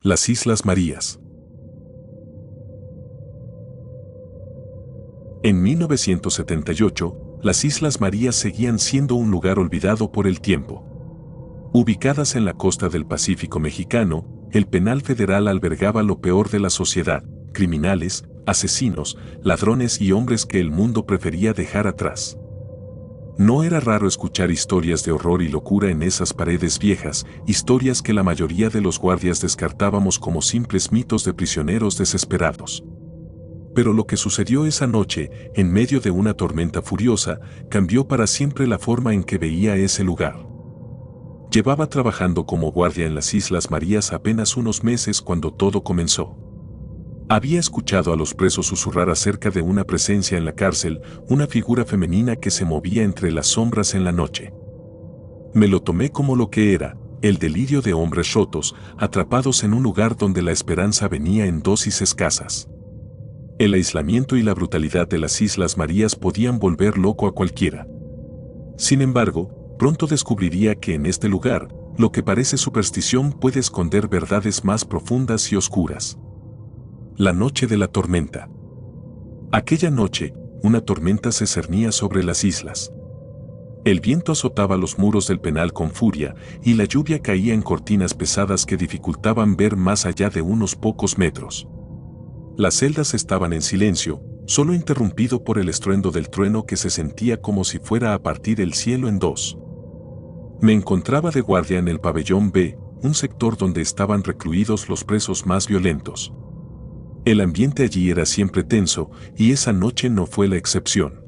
Las Islas Marías. En 1978, las Islas Marías seguían siendo un lugar olvidado por el tiempo. Ubicadas en la costa del Pacífico mexicano, el penal federal albergaba lo peor de la sociedad: criminales, asesinos, ladrones y hombres que el mundo prefería dejar atrás. No era raro escuchar historias de horror y locura en esas paredes viejas, historias que la mayoría de los guardias descartábamos como simples mitos de prisioneros desesperados. Pero lo que sucedió esa noche, en medio de una tormenta furiosa, cambió para siempre la forma en que veía ese lugar. Llevaba trabajando como guardia en las Islas Marías apenas unos meses cuando todo comenzó. Había escuchado a los presos susurrar acerca de una presencia en la cárcel, una figura femenina que se movía entre las sombras en la noche. Me lo tomé como lo que era: el delirio de hombres rotos, atrapados en un lugar donde la esperanza venía en dosis escasas. El aislamiento y la brutalidad de las Islas Marías podían volver loco a cualquiera. Sin embargo, pronto descubriría que en este lugar, lo que parece superstición puede esconder verdades más profundas y oscuras. La noche de la tormenta. Aquella noche, una tormenta se cernía sobre las islas. El viento azotaba los muros del penal con furia, y la lluvia caía en cortinas pesadas que dificultaban ver más allá de unos pocos metros. Las celdas estaban en silencio, solo interrumpido por el estruendo del trueno que se sentía como si fuera a partir el cielo en dos. Me encontraba de guardia en el pabellón B, un sector donde estaban recluidos los presos más violentos. El ambiente allí era siempre tenso, y esa noche no fue la excepción.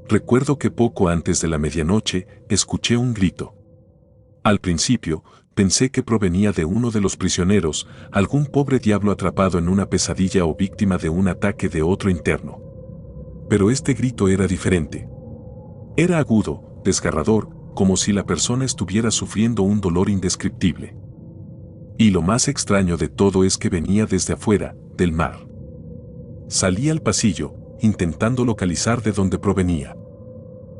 Recuerdo que poco antes de la medianoche, escuché un grito. Al principio, pensé que provenía de uno de los prisioneros, algún pobre diablo atrapado en una pesadilla o víctima de un ataque de otro interno. Pero este grito era diferente. Era agudo, desgarrador, como si la persona estuviera sufriendo un dolor indescriptible. Y lo más extraño de todo es que venía desde afuera, del mar. Salí al pasillo, intentando localizar de dónde provenía.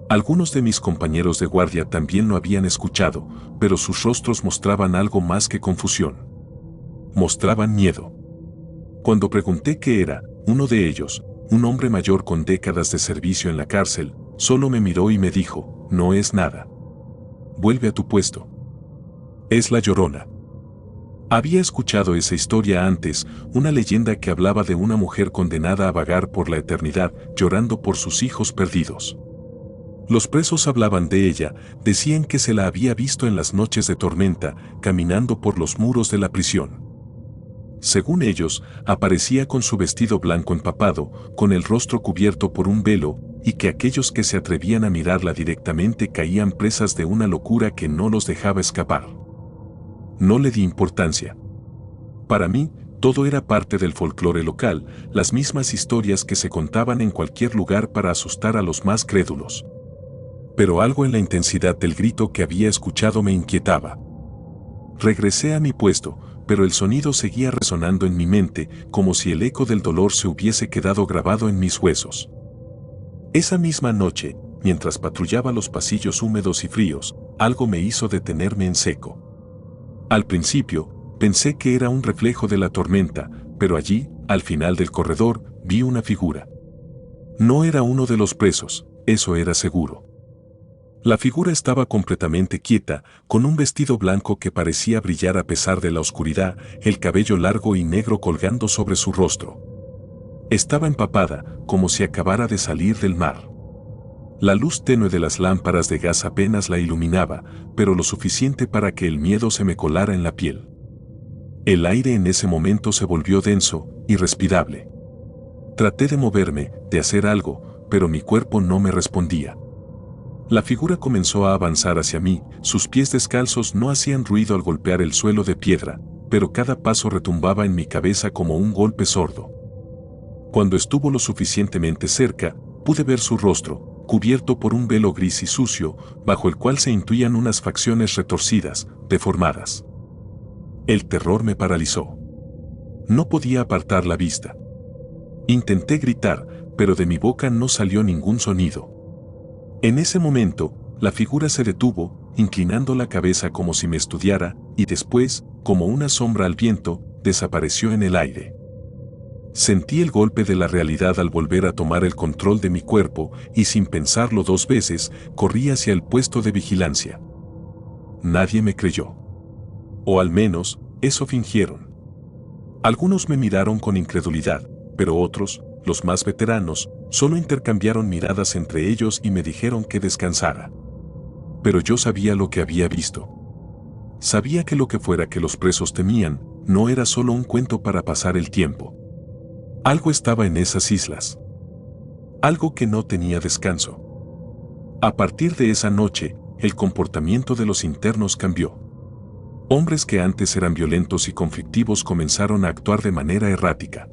Algunos de mis compañeros de guardia también lo habían escuchado, pero sus rostros mostraban algo más que confusión. Mostraban miedo. Cuando pregunté qué era, uno de ellos, un hombre mayor con décadas de servicio en la cárcel, solo me miró y me dijo: "No es nada. Vuelve a tu puesto. Es la Llorona". Había escuchado esa historia antes, una leyenda que hablaba de una mujer condenada a vagar por la eternidad, llorando por sus hijos perdidos. Los presos hablaban de ella, decían que se la había visto en las noches de tormenta, caminando por los muros de la prisión. Según ellos, aparecía con su vestido blanco empapado, con el rostro cubierto por un velo, y que aquellos que se atrevían a mirarla directamente caían presas de una locura que no los dejaba escapar. No le di importancia. Para mí, todo era parte del folclore local, las mismas historias que se contaban en cualquier lugar para asustar a los más crédulos. Pero algo en la intensidad del grito que había escuchado me inquietaba. Regresé a mi puesto, pero el sonido seguía resonando en mi mente, como si el eco del dolor se hubiese quedado grabado en mis huesos. Esa misma noche, mientras patrullaba los pasillos húmedos y fríos, algo me hizo detenerme en seco. Al principio, pensé que era un reflejo de la tormenta, pero allí, al final del corredor, vi una figura. No era uno de los presos, eso era seguro. La figura estaba completamente quieta, con un vestido blanco que parecía brillar a pesar de la oscuridad, el cabello largo y negro colgando sobre su rostro. Estaba empapada, como si acabara de salir del mar. La luz tenue de las lámparas de gas apenas la iluminaba, pero lo suficiente para que el miedo se me colara en la piel. El aire en ese momento se volvió denso, irrespirable. Traté de moverme, de hacer algo, pero mi cuerpo no me respondía. La figura comenzó a avanzar hacia mí, sus pies descalzos no hacían ruido al golpear el suelo de piedra, pero cada paso retumbaba en mi cabeza como un golpe sordo. Cuando estuvo lo suficientemente cerca, pude ver su rostro, cubierto por un velo gris y sucio, bajo el cual se intuían unas facciones retorcidas, deformadas. El terror me paralizó. No podía apartar la vista. Intenté gritar, pero de mi boca no salió ningún sonido. En ese momento, la figura se detuvo, inclinando la cabeza como si me estudiara, y después, como una sombra al viento, desapareció en el aire. Sentí el golpe de la realidad al volver a tomar el control de mi cuerpo y sin pensarlo 2 veces, corrí hacia el puesto de vigilancia. Nadie me creyó. O al menos, eso fingieron. Algunos me miraron con incredulidad, pero otros, los más veteranos, solo intercambiaron miradas entre ellos y me dijeron que descansara. Pero yo sabía lo que había visto. Sabía que lo que fuera que los presos temían, no era solo un cuento para pasar el tiempo. Algo estaba en esas islas. Algo que no tenía descanso. A partir de esa noche, el comportamiento de los internos cambió. Hombres que antes eran violentos y conflictivos comenzaron a actuar de manera errática.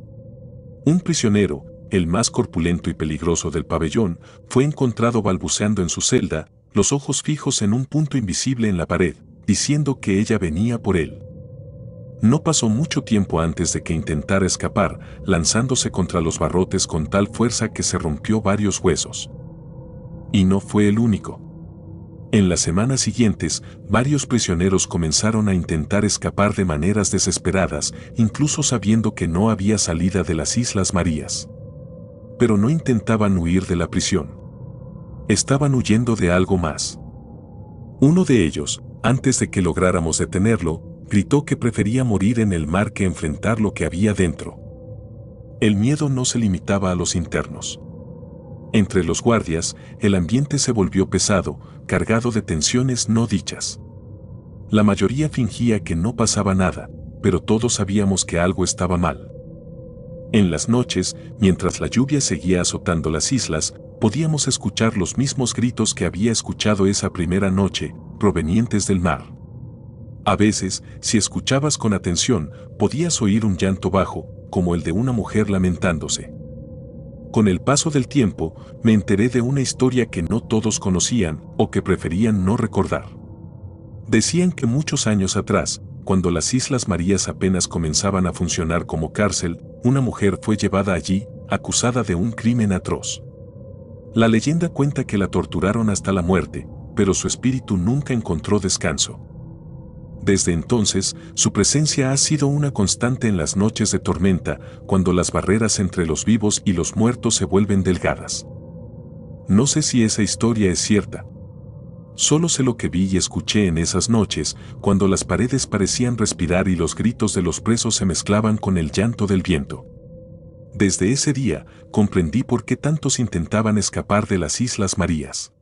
Un prisionero, el más corpulento y peligroso del pabellón, fue encontrado balbuceando en su celda, los ojos fijos en un punto invisible en la pared, diciendo que ella venía por él. No pasó mucho tiempo antes de que intentara escapar, lanzándose contra los barrotes con tal fuerza que se rompió varios huesos. Y no fue el único. En las semanas siguientes, varios prisioneros comenzaron a intentar escapar de maneras desesperadas, incluso sabiendo que no había salida de las Islas Marías. Pero no intentaban huir de la prisión. Estaban huyendo de algo más. Uno de ellos, antes de que lográramos detenerlo, gritó que prefería morir en el mar que enfrentar lo que había dentro. El miedo no se limitaba a los internos. Entre los guardias, el ambiente se volvió pesado, cargado de tensiones no dichas. La mayoría fingía que no pasaba nada, pero todos sabíamos que algo estaba mal. En las noches, mientras la lluvia seguía azotando las islas, podíamos escuchar los mismos gritos que había escuchado esa primera noche, provenientes del mar. A veces, si escuchabas con atención, podías oír un llanto bajo, como el de una mujer lamentándose. Con el paso del tiempo, me enteré de una historia que no todos conocían o que preferían no recordar. Decían que muchos años atrás, cuando las Islas Marías apenas comenzaban a funcionar como cárcel, una mujer fue llevada allí, acusada de un crimen atroz. La leyenda cuenta que la torturaron hasta la muerte, pero su espíritu nunca encontró descanso. Desde entonces, su presencia ha sido una constante en las noches de tormenta, cuando las barreras entre los vivos y los muertos se vuelven delgadas. No sé si esa historia es cierta. Solo sé lo que vi y escuché en esas noches, cuando las paredes parecían respirar y los gritos de los presos se mezclaban con el llanto del viento. Desde ese día, comprendí por qué tantos intentaban escapar de las Islas Marías.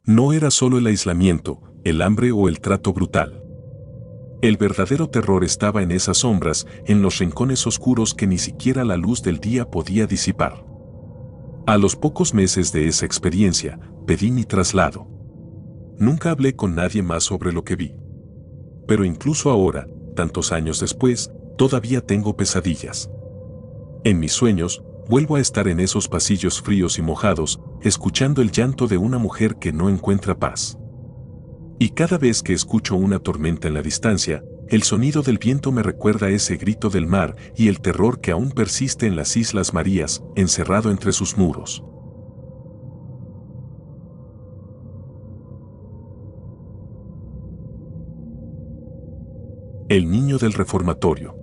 No era solo el aislamiento, el hambre o el trato brutal. El verdadero terror estaba en esas sombras, en los rincones oscuros que ni siquiera la luz del día podía disipar. A los pocos meses de esa experiencia, pedí mi traslado. Nunca hablé con nadie más sobre lo que vi. Pero incluso ahora, tantos años después, todavía tengo pesadillas. En mis sueños, vuelvo a estar en esos pasillos fríos y mojados, escuchando el llanto de una mujer que no encuentra paz. Y cada vez que escucho una tormenta en la distancia, el sonido del viento me recuerda ese grito del mar y el terror que aún persiste en las Islas Marías, encerrado entre sus muros. El niño del reformatorio.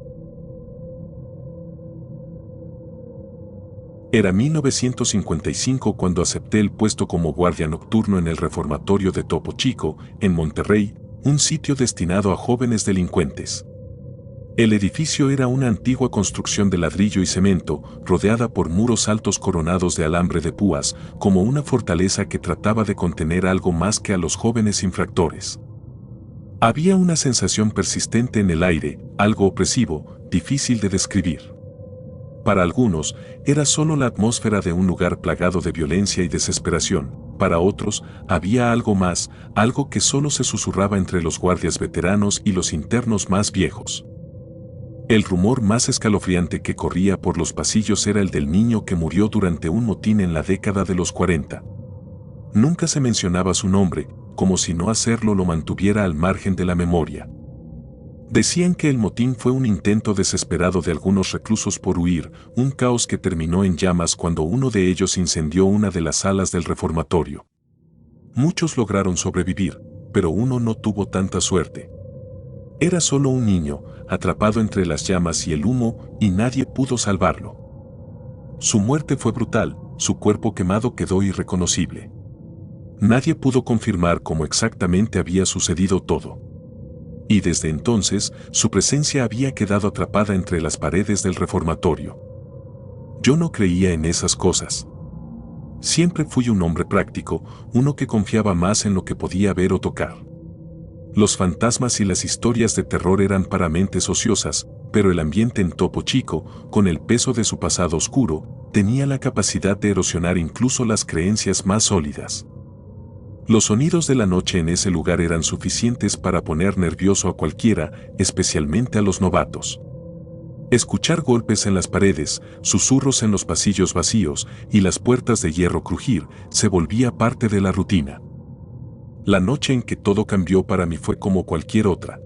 Era 1955 cuando acepté el puesto como guardia nocturno en el reformatorio de Topo Chico, en Monterrey, un sitio destinado a jóvenes delincuentes. El edificio era una antigua construcción de ladrillo y cemento, rodeada por muros altos coronados de alambre de púas, como una fortaleza que trataba de contener algo más que a los jóvenes infractores. Había una sensación persistente en el aire, algo opresivo, difícil de describir. Para algunos, era solo la atmósfera de un lugar plagado de violencia y desesperación. Para otros, había algo más, algo que solo se susurraba entre los guardias veteranos y los internos más viejos. El rumor más escalofriante que corría por los pasillos era el del niño que murió durante un motín en la década de los 40. Nunca se mencionaba su nombre, como si no hacerlo lo mantuviera al margen de la memoria. Decían que el motín fue un intento desesperado de algunos reclusos por huir, un caos que terminó en llamas cuando uno de ellos incendió una de las salas del reformatorio. Muchos lograron sobrevivir, pero uno no tuvo tanta suerte. Era solo un niño, atrapado entre las llamas y el humo, y nadie pudo salvarlo. Su muerte fue brutal, su cuerpo quemado quedó irreconocible. Nadie pudo confirmar cómo exactamente había sucedido todo. Y desde entonces, su presencia había quedado atrapada entre las paredes del reformatorio. Yo no creía en esas cosas. Siempre fui un hombre práctico, uno que confiaba más en lo que podía ver o tocar. Los fantasmas y las historias de terror eran para mentes ociosas, pero el ambiente en Topo Chico, con el peso de su pasado oscuro, tenía la capacidad de erosionar incluso las creencias más sólidas. Los sonidos de la noche en ese lugar eran suficientes para poner nervioso a cualquiera, especialmente a los novatos. Escuchar golpes en las paredes, susurros en los pasillos vacíos y las puertas de hierro crujir se volvía parte de la rutina. La noche en que todo cambió para mí fue como cualquier otra.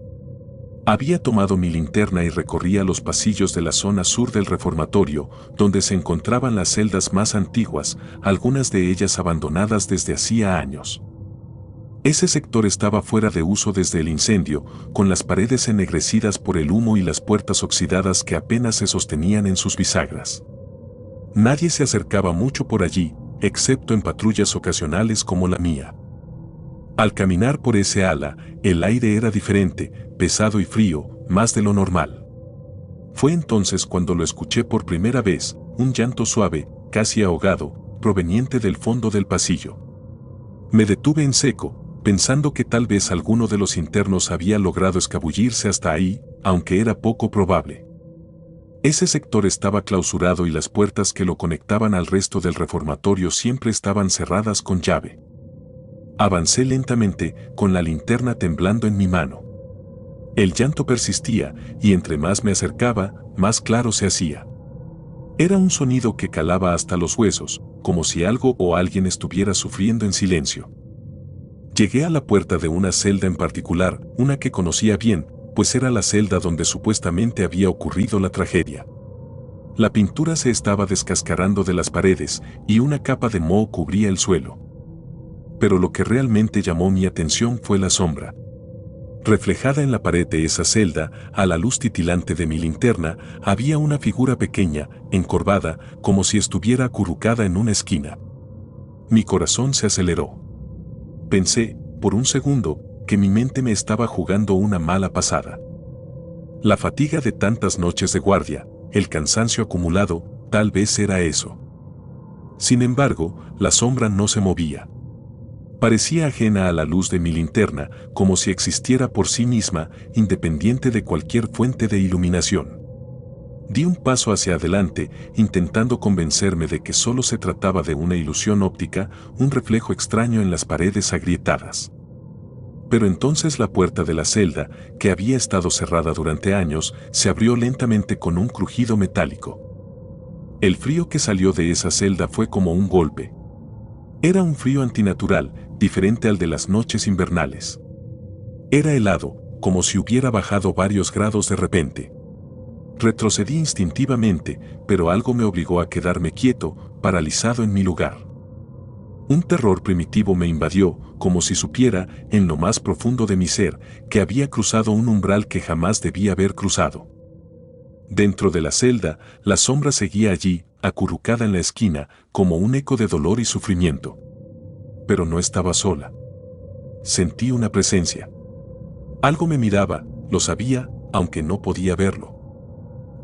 Había tomado mi linterna y recorría los pasillos de la zona sur del reformatorio, donde se encontraban las celdas más antiguas, algunas de ellas abandonadas desde hacía años. Ese sector estaba fuera de uso desde el incendio, con las paredes ennegrecidas por el humo y las puertas oxidadas que apenas se sostenían en sus bisagras. Nadie se acercaba mucho por allí, excepto en patrullas ocasionales como la mía. Al caminar por ese ala, el aire era diferente, pesado y frío, más de lo normal. Fue entonces cuando lo escuché por primera vez, un llanto suave, casi ahogado, proveniente del fondo del pasillo. Me detuve en seco, pensando que tal vez alguno de los internos había logrado escabullirse hasta ahí, aunque era poco probable. Ese sector estaba clausurado y las puertas que lo conectaban al resto del reformatorio siempre estaban cerradas con llave. Avancé lentamente, con la linterna temblando en mi mano. El llanto persistía, y entre más me acercaba, más claro se hacía. Era un sonido que calaba hasta los huesos, como si algo o alguien estuviera sufriendo en silencio. Llegué a la puerta de una celda en particular, una que conocía bien, pues era la celda donde supuestamente había ocurrido la tragedia. La pintura se estaba descascarando de las paredes, y una capa de moho cubría el suelo. Pero lo que realmente llamó mi atención fue la sombra. Reflejada en la pared de esa celda, a la luz titilante de mi linterna, había una figura pequeña, encorvada, como si estuviera acurrucada en una esquina. Mi corazón se aceleró. Pensé, por un segundo, que mi mente me estaba jugando una mala pasada. La fatiga de tantas noches de guardia, el cansancio acumulado, tal vez era eso. Sin embargo, la sombra no se movía. Parecía ajena a la luz de mi linterna, como si existiera por sí misma, independiente de cualquier fuente de iluminación. Di un paso hacia adelante, intentando convencerme de que solo se trataba de una ilusión óptica, un reflejo extraño en las paredes agrietadas. Pero entonces la puerta de la celda, que había estado cerrada durante años, se abrió lentamente con un crujido metálico. El frío que salió de esa celda fue como un golpe. Era un frío antinatural, diferente al de las noches invernales. Era helado, como si hubiera bajado varios grados de repente. Retrocedí instintivamente, pero algo me obligó a quedarme quieto, paralizado en mi lugar. Un terror primitivo me invadió, como si supiera, en lo más profundo de mi ser, que había cruzado un umbral que jamás debía haber cruzado. Dentro de la celda, la sombra seguía allí, acurrucada en la esquina, como un eco de dolor y sufrimiento. Pero no estaba sola. Sentí una presencia. Algo me miraba, lo sabía, aunque no podía verlo.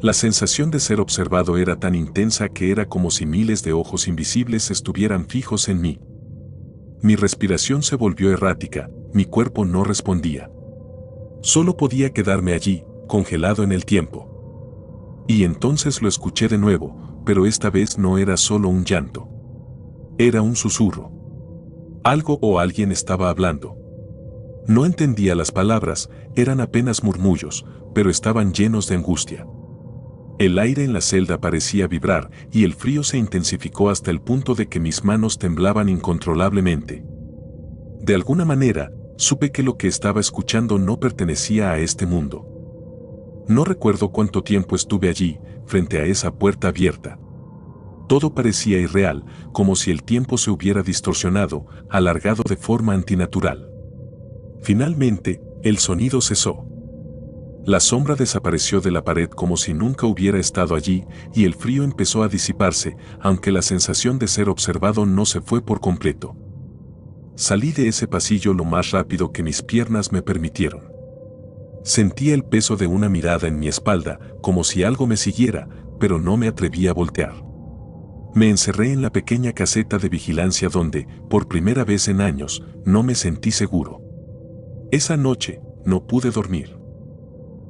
La sensación de ser observado era tan intensa que era como si miles de ojos invisibles estuvieran fijos en mí. Mi respiración se volvió errática, mi cuerpo no respondía. Solo podía quedarme allí, congelado en el tiempo. Y entonces lo escuché de nuevo, pero esta vez no era solo un llanto. Era un susurro. Algo o alguien estaba hablando. No entendía las palabras, eran apenas murmullos, pero estaban llenos de angustia. El aire en la celda parecía vibrar y el frío se intensificó hasta el punto de que mis manos temblaban incontrolablemente. De alguna manera, supe que lo que estaba escuchando no pertenecía a este mundo. No recuerdo cuánto tiempo estuve allí, frente a esa puerta abierta. Todo parecía irreal, como si el tiempo se hubiera distorsionado, alargado de forma antinatural. Finalmente, el sonido cesó. La sombra desapareció de la pared como si nunca hubiera estado allí, y el frío empezó a disiparse, aunque la sensación de ser observado no se fue por completo. Salí de ese pasillo lo más rápido que mis piernas me permitieron. Sentía el peso de una mirada en mi espalda, como si algo me siguiera, pero no me atreví a voltear. Me encerré en la pequeña caseta de vigilancia donde, por primera vez en años, no me sentí seguro. Esa noche, no pude dormir.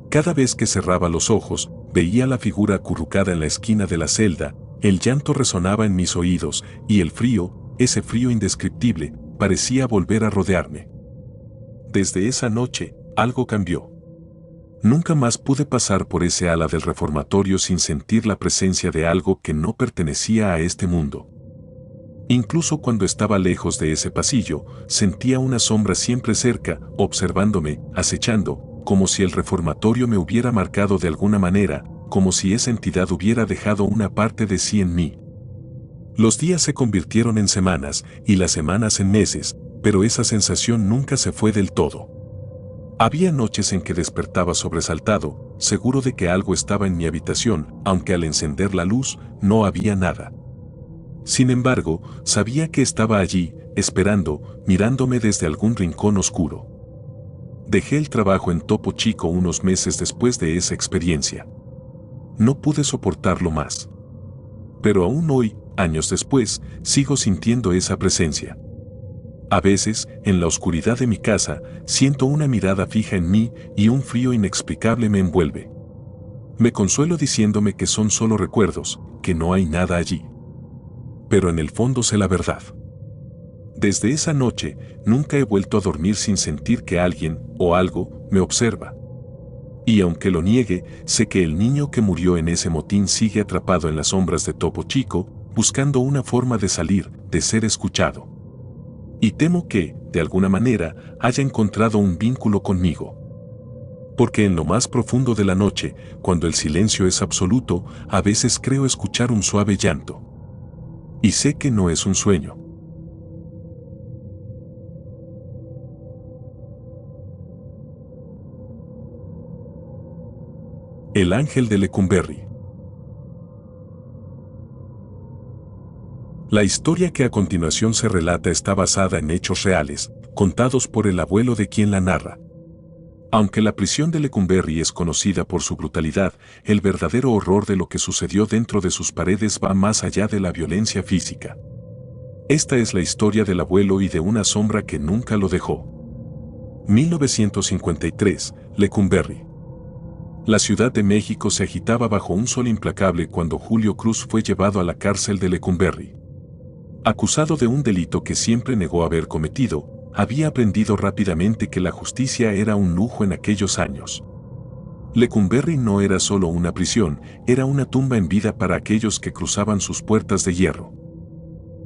Cada vez que cerraba los ojos, veía la figura acurrucada en la esquina de la celda, el llanto resonaba en mis oídos, y el frío, ese frío indescriptible, parecía volver a rodearme. Desde esa noche, algo cambió. Nunca más pude pasar por ese ala del reformatorio sin sentir la presencia de algo que no pertenecía a este mundo. Incluso cuando estaba lejos de ese pasillo, sentía una sombra siempre cerca, observándome, acechando, como si el reformatorio me hubiera marcado de alguna manera, como si esa entidad hubiera dejado una parte de sí en mí. Los días se convirtieron en semanas y las semanas en meses, pero esa sensación nunca se fue del todo. Había noches en que despertaba sobresaltado, seguro de que algo estaba en mi habitación, aunque al encender la luz no había nada. Sin embargo, sabía que estaba allí, esperando, mirándome desde algún rincón oscuro. Dejé el trabajo en Topo Chico unos meses después de esa experiencia. No pude soportarlo más. Pero aún hoy, años después, sigo sintiendo esa presencia. A veces, en la oscuridad de mi casa, siento una mirada fija en mí y un frío inexplicable me envuelve. Me consuelo diciéndome que son solo recuerdos, que no hay nada allí. Pero en el fondo sé la verdad. Desde esa noche, nunca he vuelto a dormir sin sentir que alguien, o algo, me observa. Y aunque lo niegue, sé que el niño que murió en ese motín sigue atrapado en las sombras de Topo Chico, buscando una forma de salir, de ser escuchado. Y temo que, de alguna manera, haya encontrado un vínculo conmigo. Porque en lo más profundo de la noche, cuando el silencio es absoluto, a veces creo escuchar un suave llanto. Y sé que no es un sueño. El ángel de Lecumberri. La historia que a continuación se relata está basada en hechos reales, contados por el abuelo de quien la narra. Aunque la prisión de Lecumberri es conocida por su brutalidad, el verdadero horror de lo que sucedió dentro de sus paredes va más allá de la violencia física. Esta es la historia del abuelo y de una sombra que nunca lo dejó. 1953, Lecumberri. La Ciudad de México se agitaba bajo un sol implacable cuando Julio Cruz fue llevado a la cárcel de Lecumberri. Acusado de un delito que siempre negó haber cometido, había aprendido rápidamente que la justicia era un lujo en aquellos años. Lecumberri no era solo una prisión, era una tumba en vida para aquellos que cruzaban sus puertas de hierro.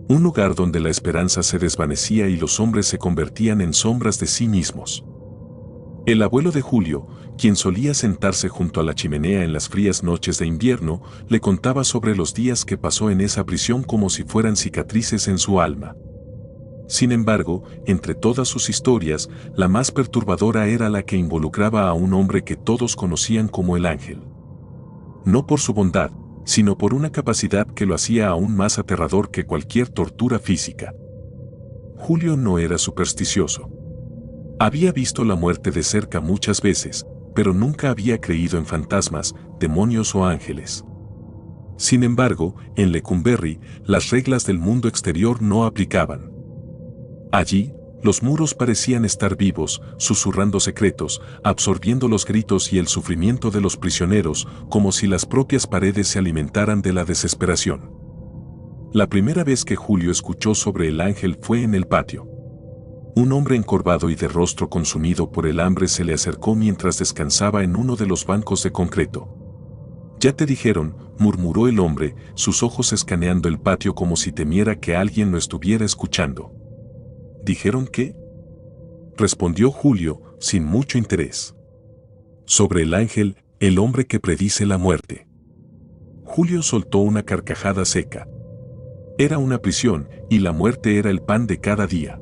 Un lugar donde la esperanza se desvanecía y los hombres se convertían en sombras de sí mismos. El abuelo de Julio, quien solía sentarse junto a la chimenea en las frías noches de invierno, le contaba sobre los días que pasó en esa prisión como si fueran cicatrices en su alma. Sin embargo, entre todas sus historias, la más perturbadora era la que involucraba a un hombre que todos conocían como el ángel. No por su bondad, sino por una capacidad que lo hacía aún más aterrador que cualquier tortura física. Julio no era supersticioso. Había visto la muerte de cerca muchas veces, pero nunca había creído en fantasmas, demonios o ángeles. Sin embargo, en Lecumberri, las reglas del mundo exterior no aplicaban. Allí, los muros parecían estar vivos, susurrando secretos, absorbiendo los gritos y el sufrimiento de los prisioneros, como si las propias paredes se alimentaran de la desesperación. La primera vez que Julio escuchó sobre el ángel fue en el patio. Un hombre encorvado y de rostro consumido por el hambre se le acercó mientras descansaba en uno de los bancos de concreto. «Ya te dijeron», murmuró el hombre, sus ojos escaneando el patio como si temiera que alguien lo estuviera escuchando. «¿Dijeron qué?», respondió Julio, sin mucho interés. «Sobre el ángel, el hombre que predice la muerte». Julio soltó una carcajada seca. Era una prisión, y la muerte era el pan de cada día.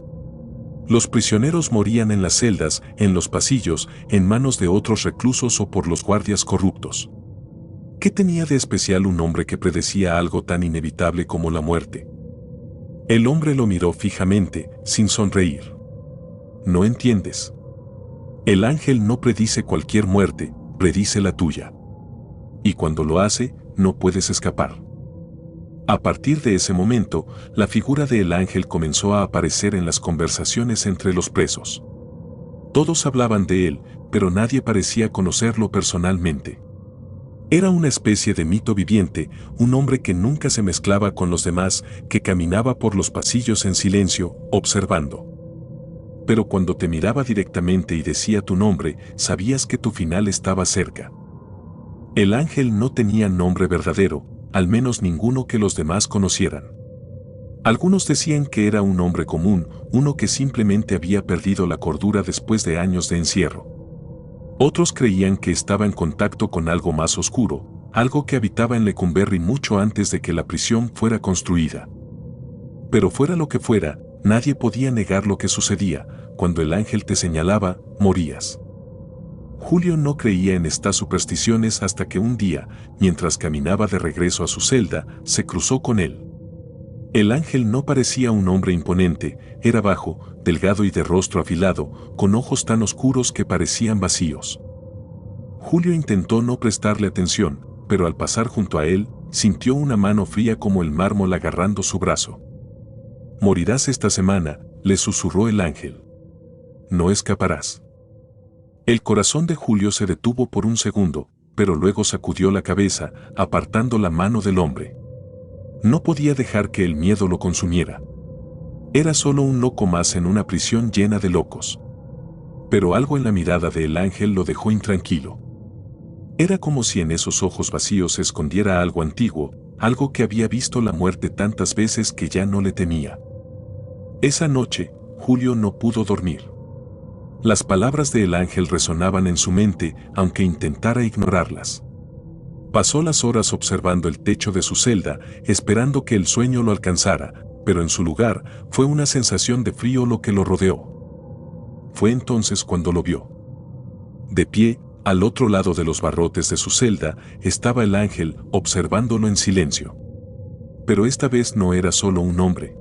Los prisioneros morían en las celdas, en los pasillos, en manos de otros reclusos o por los guardias corruptos. ¿Qué tenía de especial un hombre que predecía algo tan inevitable como la muerte? El hombre lo miró fijamente, sin sonreír. ¿No entiendes? El ángel no predice cualquier muerte, predice la tuya. Y cuando lo hace, no puedes escapar. A partir de ese momento, la figura del ángel comenzó a aparecer en las conversaciones entre los presos. Todos hablaban de él, pero nadie parecía conocerlo personalmente. Era una especie de mito viviente, un hombre que nunca se mezclaba con los demás, que caminaba por los pasillos en silencio, observando. Pero cuando te miraba directamente y decía tu nombre, sabías que tu final estaba cerca. El ángel no tenía nombre verdadero, al menos ninguno que los demás conocieran. Algunos decían que era un hombre común, uno que simplemente había perdido la cordura después de años de encierro. Otros creían que estaba en contacto con algo más oscuro, algo que habitaba en Lecumberri mucho antes de que la prisión fuera construida. Pero fuera lo que fuera, nadie podía negar lo que sucedía. Cuando el ángel te señalaba, morías. Julio no creía en estas supersticiones hasta que un día, mientras caminaba de regreso a su celda, se cruzó con él. El ángel no parecía un hombre imponente, era bajo, delgado y de rostro afilado, con ojos tan oscuros que parecían vacíos. Julio intentó no prestarle atención, pero al pasar junto a él, sintió una mano fría como el mármol agarrando su brazo. «Morirás esta semana», le susurró el ángel. «No escaparás». El corazón de Julio se detuvo por un segundo, pero luego sacudió la cabeza, apartando la mano del hombre. No podía dejar que el miedo lo consumiera. Era solo un loco más en una prisión llena de locos. Pero algo en la mirada del ángel lo dejó intranquilo. Era como si en esos ojos vacíos se escondiera algo antiguo, algo que había visto la muerte tantas veces que ya no le temía. Esa noche, Julio no pudo dormir. Las palabras del ángel resonaban en su mente, aunque intentara ignorarlas. Pasó las horas observando el techo de su celda, esperando que el sueño lo alcanzara, pero en su lugar fue una sensación de frío lo que lo rodeó. Fue entonces cuando lo vio. De pie, al otro lado de los barrotes de su celda, estaba el ángel, observándolo en silencio. Pero esta vez no era solo un hombre.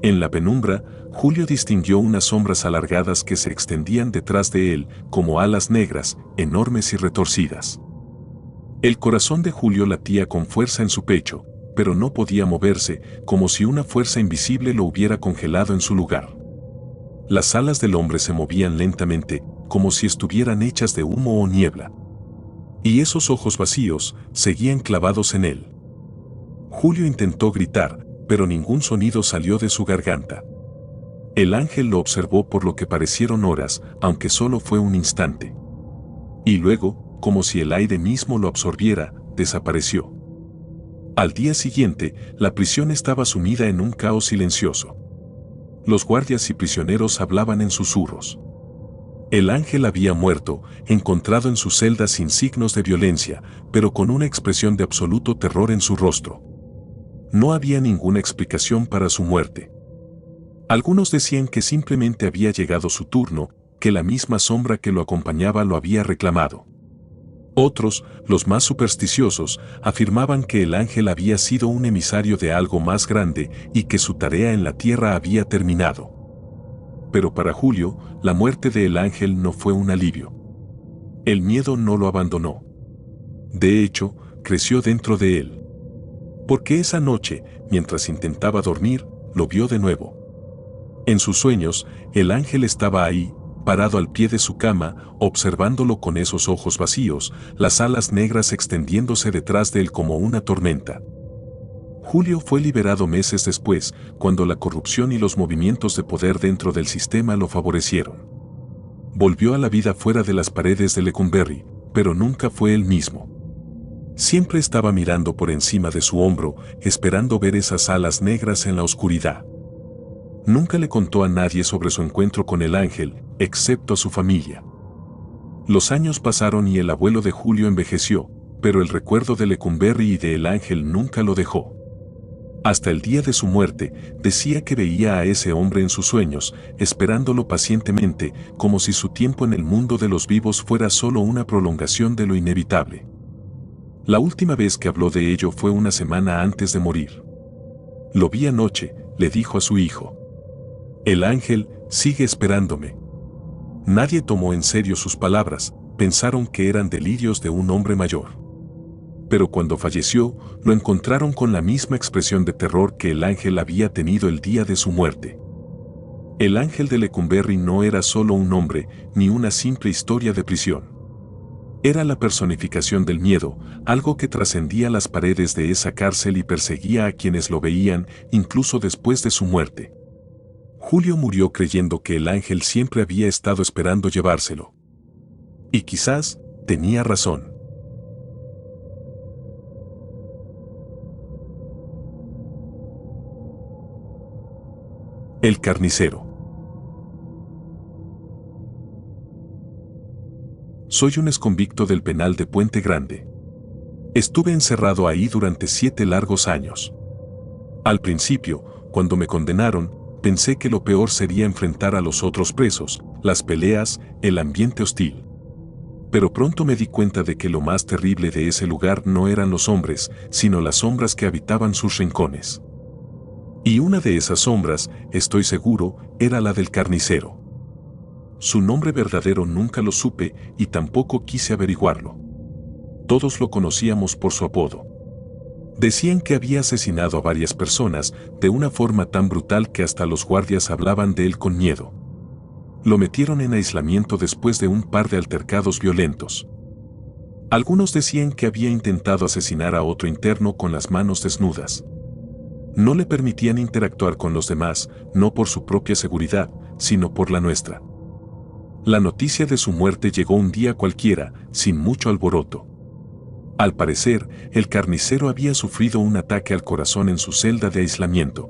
En la penumbra, Julio distinguió unas sombras alargadas que se extendían detrás de él, como alas negras, enormes y retorcidas. El corazón de Julio latía con fuerza en su pecho, pero no podía moverse, como si una fuerza invisible lo hubiera congelado en su lugar. Las alas del hombre se movían lentamente, como si estuvieran hechas de humo o niebla. Y esos ojos vacíos seguían clavados en él. Julio intentó gritar, pero ningún sonido salió de su garganta. El ángel lo observó por lo que parecieron horas, aunque solo fue un instante. Y luego, como si el aire mismo lo absorbiera, desapareció. Al día siguiente, la prisión estaba sumida en un caos silencioso. Los guardias y prisioneros hablaban en susurros. El ángel había muerto, encontrado en su celda sin signos de violencia, pero con una expresión de absoluto terror en su rostro. No había ninguna explicación para su muerte. Algunos decían que simplemente había llegado su turno, que la misma sombra que lo acompañaba lo había reclamado. Otros, los más supersticiosos, afirmaban que el ángel había sido un emisario de algo más grande y que su tarea en la tierra había terminado. Pero para Julio, la muerte del ángel no fue un alivio. El miedo no lo abandonó. De hecho, creció dentro de él. Porque esa noche, mientras intentaba dormir, lo vio de nuevo. En sus sueños, el ángel estaba ahí, parado al pie de su cama, observándolo con esos ojos vacíos, las alas negras extendiéndose detrás de él como una tormenta. Julio fue liberado meses después, cuando la corrupción y los movimientos de poder dentro del sistema lo favorecieron. Volvió a la vida fuera de las paredes de Lecumberri, pero nunca fue el mismo. Siempre estaba mirando por encima de su hombro, esperando ver esas alas negras en la oscuridad. Nunca le contó a nadie sobre su encuentro con el ángel, excepto a su familia. Los años pasaron y el abuelo de Julio envejeció, pero el recuerdo de Lecumberri y de el ángel nunca lo dejó. Hasta el día de su muerte, decía que veía a ese hombre en sus sueños, esperándolo pacientemente, como si su tiempo en el mundo de los vivos fuera solo una prolongación de lo inevitable. La última vez que habló de ello fue una semana antes de morir. Lo vi anoche, le dijo a su hijo. El ángel sigue esperándome. Nadie tomó en serio sus palabras, pensaron que eran delirios de un hombre mayor. Pero cuando falleció, lo encontraron con la misma expresión de terror que el ángel había tenido el día de su muerte. El ángel de Lecumberri no era solo un hombre, ni una simple historia de prisión. Era la personificación del miedo, algo que trascendía las paredes de esa cárcel y perseguía a quienes lo veían, incluso después de su muerte. Julio murió creyendo que el ángel siempre había estado esperando llevárselo. Y quizás tenía razón. El carnicero. Soy un exconvicto del penal de Puente Grande. Estuve encerrado ahí durante 7 largos años. Al principio, cuando me condenaron, pensé que lo peor sería enfrentar a los otros presos, las peleas, el ambiente hostil. Pero pronto me di cuenta de que lo más terrible de ese lugar no eran los hombres, sino las sombras que habitaban sus rincones. Y una de esas sombras, estoy seguro, era la del carnicero. Su nombre verdadero nunca lo supe y tampoco quise averiguarlo. Todos lo conocíamos por su apodo. Decían que había asesinado a varias personas de una forma tan brutal que hasta los guardias hablaban de él con miedo. Lo metieron en aislamiento después de un par de altercados violentos. Algunos decían que había intentado asesinar a otro interno con las manos desnudas. No le permitían interactuar con los demás, no por su propia seguridad, sino por la nuestra. La noticia de su muerte llegó un día cualquiera, sin mucho alboroto. Al parecer, el carnicero había sufrido un ataque al corazón en su celda de aislamiento.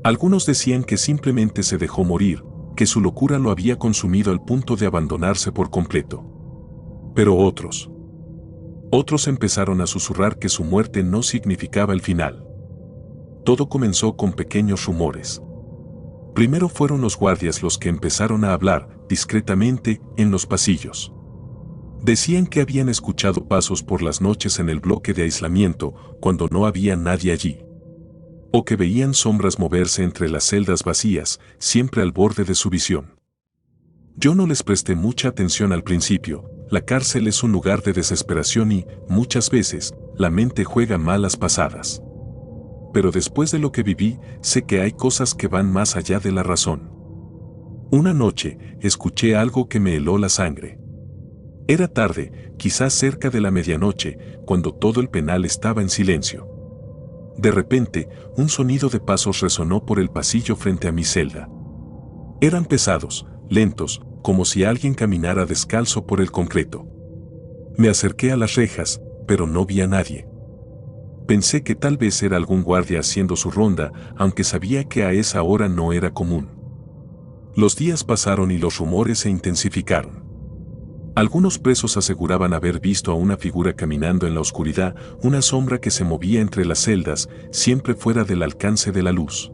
Algunos decían que simplemente se dejó morir, que su locura lo había consumido al punto de abandonarse por completo. Pero otros empezaron a susurrar que su muerte no significaba el final. Todo comenzó con pequeños rumores. Primero fueron los guardias los que empezaron a hablar, discretamente, en los pasillos. Decían que habían escuchado pasos por las noches en el bloque de aislamiento, cuando no había nadie allí. O que veían sombras moverse entre las celdas vacías, siempre al borde de su visión. Yo no les presté mucha atención al principio. La cárcel es un lugar de desesperación y, muchas veces, la mente juega malas pasadas. Pero después de lo que viví, sé que hay cosas que van más allá de la razón. Una noche, escuché algo que me heló la sangre. Era tarde, quizás cerca de la medianoche, cuando todo el penal estaba en silencio. De repente, un sonido de pasos resonó por el pasillo frente a mi celda. Eran pesados, lentos, como si alguien caminara descalzo por el concreto. Me acerqué a las rejas, pero no vi a nadie. Pensé que tal vez era algún guardia haciendo su ronda, aunque sabía que a esa hora no era común. Los días pasaron y los rumores se intensificaron. Algunos presos aseguraban haber visto a una figura caminando en la oscuridad, una sombra que se movía entre las celdas, siempre fuera del alcance de la luz.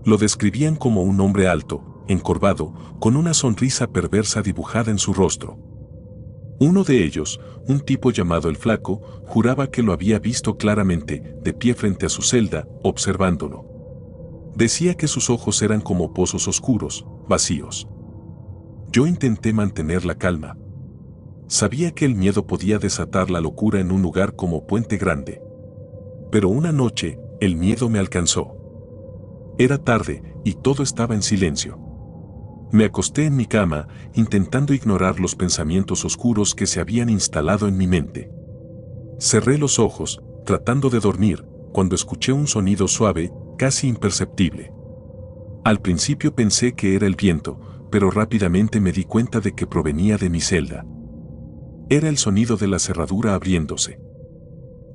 Lo describían como un hombre alto, encorvado, con una sonrisa perversa dibujada en su rostro. Uno de ellos, un tipo llamado el Flaco, juraba que lo había visto claramente, de pie frente a su celda, observándolo. Decía que sus ojos eran como pozos oscuros, vacíos. Yo intenté mantener la calma. Sabía que el miedo podía desatar la locura en un lugar como Puente Grande. Pero una noche, el miedo me alcanzó. Era tarde, y todo estaba en silencio. Me acosté en mi cama, intentando ignorar los pensamientos oscuros que se habían instalado en mi mente. Cerré los ojos, tratando de dormir, cuando escuché un sonido suave, casi imperceptible. Al principio pensé que era el viento, pero rápidamente me di cuenta de que provenía de mi celda. Era el sonido de la cerradura abriéndose.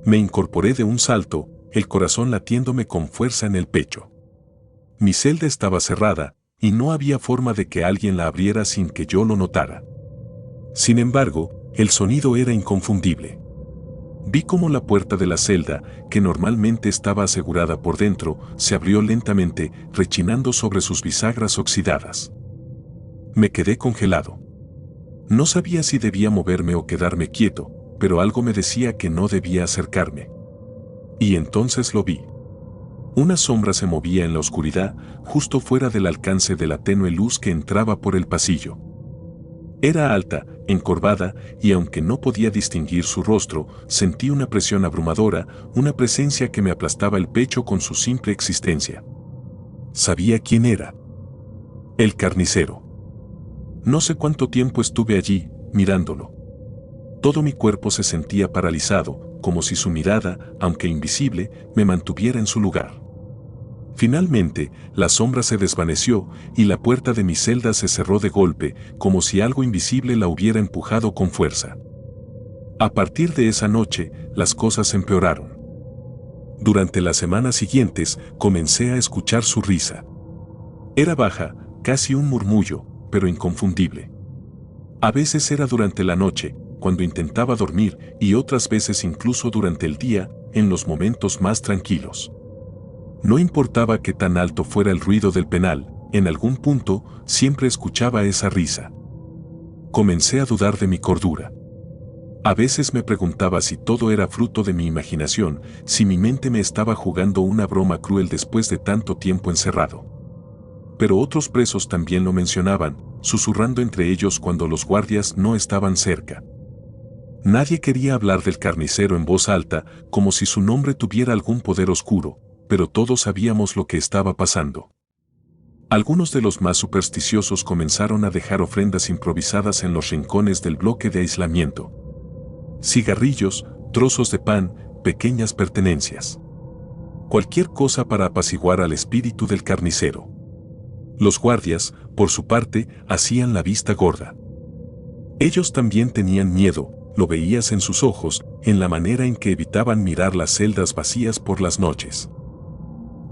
Me incorporé de un salto, el corazón latiéndome con fuerza en el pecho. Mi celda estaba cerrada, y no había forma de que alguien la abriera sin que yo lo notara. Sin embargo, el sonido era inconfundible. Vi cómo la puerta de la celda, que normalmente estaba asegurada por dentro, se abrió lentamente, rechinando sobre sus bisagras oxidadas. Me quedé congelado. No sabía si debía moverme o quedarme quieto, pero algo me decía que no debía acercarme. Y entonces lo vi. Una sombra se movía en la oscuridad, justo fuera del alcance de la tenue luz que entraba por el pasillo. Era alta, encorvada, y aunque no podía distinguir su rostro, sentí una presión abrumadora, una presencia que me aplastaba el pecho con su simple existencia. Sabía quién era. El carnicero. No sé cuánto tiempo estuve allí, mirándolo. Todo mi cuerpo se sentía paralizado, como si su mirada, aunque invisible, me mantuviera en su lugar. Finalmente, la sombra se desvaneció y la puerta de mi celda se cerró de golpe, como si algo invisible la hubiera empujado con fuerza. A partir de esa noche, las cosas empeoraron. Durante las semanas siguientes, comencé a escuchar su risa. Era baja, casi un murmullo, pero inconfundible. A veces era durante la noche, cuando intentaba dormir, y otras veces incluso durante el día, en los momentos más tranquilos. No importaba qué tan alto fuera el ruido del penal, en algún punto siempre escuchaba esa risa. Comencé a dudar de mi cordura. A veces me preguntaba si todo era fruto de mi imaginación, si mi mente me estaba jugando una broma cruel después de tanto tiempo encerrado. Pero otros presos también lo mencionaban, susurrando entre ellos cuando los guardias no estaban cerca. Nadie quería hablar del carnicero en voz alta, como si su nombre tuviera algún poder oscuro, pero todos sabíamos lo que estaba pasando. Algunos de los más supersticiosos comenzaron a dejar ofrendas improvisadas en los rincones del bloque de aislamiento. Cigarrillos, trozos de pan, pequeñas pertenencias. Cualquier cosa para apaciguar al espíritu del carnicero. Los guardias, por su parte, hacían la vista gorda. Ellos también tenían miedo, lo veías en sus ojos, en la manera en que evitaban mirar las celdas vacías por las noches.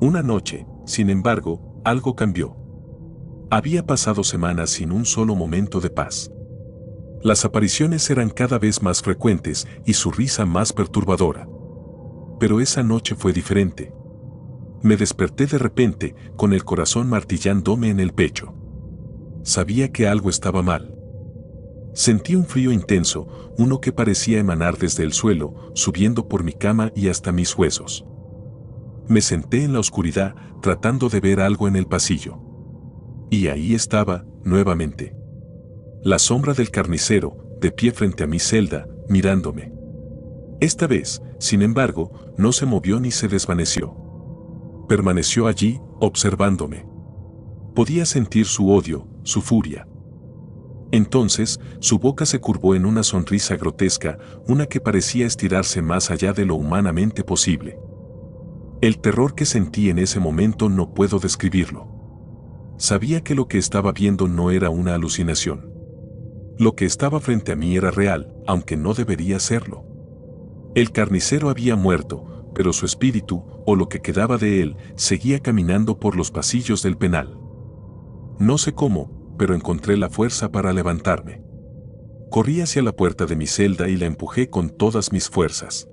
Una noche, sin embargo, algo cambió. Había pasado semanas sin un solo momento de paz. Las apariciones eran cada vez más frecuentes y su risa más perturbadora. Pero esa noche fue diferente. Me desperté de repente, con el corazón martillándome en el pecho. Sabía que algo estaba mal. Sentí un frío intenso, uno que parecía emanar desde el suelo, subiendo por mi cama y hasta mis huesos. Me senté en la oscuridad, tratando de ver algo en el pasillo. Y ahí estaba, nuevamente. La sombra del carnicero, de pie frente a mi celda, mirándome. Esta vez, sin embargo, no se movió ni se desvaneció. Permaneció allí, observándome. Podía sentir su odio, su furia. Entonces, su boca se curvó en una sonrisa grotesca, una que parecía estirarse más allá de lo humanamente posible. El terror que sentí en ese momento no puedo describirlo. Sabía que lo que estaba viendo no era una alucinación. Lo que estaba frente a mí era real, aunque no debería serlo. El carnicero había muerto, pero su espíritu, o lo que quedaba de él, seguía caminando por los pasillos del penal. No sé cómo, pero encontré la fuerza para levantarme. Corrí hacia la puerta de mi celda y la empujé con todas mis fuerzas.